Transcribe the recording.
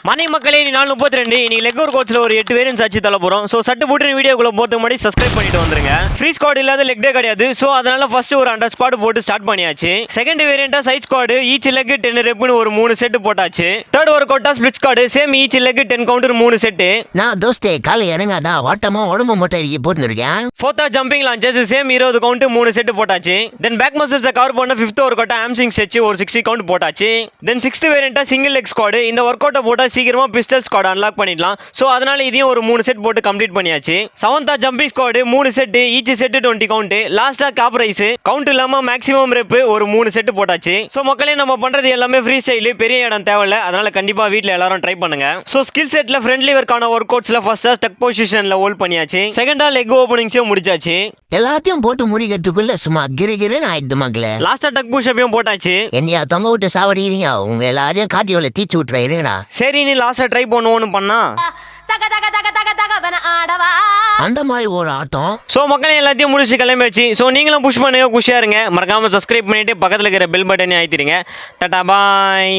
மனை மக்களே நீ 432 இன்னைக்கு லெக் ஒர்க் கோட்ஸ்ல ஒரு 8 வேரியன்ட்ஸ் அச்சு தள்ள போறோம். சோ சட்டு போட்டு வீடியோக்குள்ள போறதுக்கு முன்னாடி சப்ஸ்கிரைப் பண்ணிட்டு வந்துருங்க. ஃப்ரீ ஸ்குவாட் இல்லாத லெக் டே கிடையாது. சோ அதனால ஃபர்ஸ்ட் ஒரு 100 ஸ்குவாட் போட்டு ஸ்டார்ட் பண்ணியாச்சு. செகண்ட் வேரியன்ட்டா சைட் ஸ்குவாட் ஈச் லெக் 10 ரெப்னு ஒரு 3 செட் போட்டாச்சு. தேர்ட் ஒர்க் அவுட்டா split squat same each leg 10 counter 3 set. நான் தோஸ்தே காலை இறங்காதா ஓட்டமா உடம்பு மட்டும் போட்டு இருக்கேன். ஃபோர்த்தா jumping lunges same 20 count 3 set போட்டாச்சு. தென் பேக் மசில்ஸ் கவர் பண்ண ஃபிஃப்த் ஒர்க் அவுட்டா ஹாம்ஸ்ட்ரிங் ஸ்ட்ரெச் ஒரு 60 கவுண்ட் போட்டாச்சு. தென் சிக்ஸ்த் வேரியன்ட்டா சிங்கிள் லெக் ஸ்குவாட் இந்த ஒர்க் அவுட்டை போட்டா சீக்கிரமா பிஸ்டல் ஸ்குவாட் அன்லாக் பண்ணிடலாம். சோ அதனால இதையும் ஒரு 3 செட் போட்டு கம்ப்ளீட் பண்ணியாச்சு. செவன்த்தா jumping squat 3 set each set 20 count. லாஸ்டா காப் ரைஸ் கவுண்ட் இல்லாம மேக்ஸிமம் ரெப் ஒரு 3 செட் போட்டாச்சு. சோ மக்களே நம்ம பண்றது எல்லாமே ஃப்ரீ ஸ்டைல், பெரிய இடம் தேவையில்ல. அதனால கண்டிப்பா வீட்ல எல்லாரும் ட்ரை பண்ணுங்க. சோ ஸ்கில் செட்ல ஃப்ரெண்ட்லி ஒர்க்கான ஒர்க் அவுட்ஸ்ல ஃபர்ஸ்டா ஸ்டக் பொசிஷன்ல ஹோல்ட் பண்ணியாச்சு. செகண்டா லெக் ஓபனிங்ஸையும் முடிச்சாச்சு. எல்லாத்தையும் போட்டு முடிக்கிறதுக்குள்ள சும்மா கிரிகிரின்னு ஆயிடுது மக்களே. லாஸ்டா டக் புஷ்அப்பையும் போட்டாச்சு. என்னையா தொங்க விட்டு சாவடிக்கிறீங்க? உங்க எல்லாரையும் காட்டியோல தீச்சு விட்டுறீங்களா? சரி நீ லாஸ்டா ட்ரை பண்ணுவோன்னு பண்ணா அந்த மாதிரி ஒரு ஆட்டம். சோ மக்களே எல்லாத்தையும் முடிச்சு கிளம்பியாச்சு. சோ நீங்களும் புஷ் பண்ணுங்க, குஷியா இருங்க. மறக்காம சப்ஸ்கிரைப் பண்ணிட்டு பக்கத்துல இருக்கிற பெல் பட்டனை அழுத்திடுங்க. டாடா பாய்.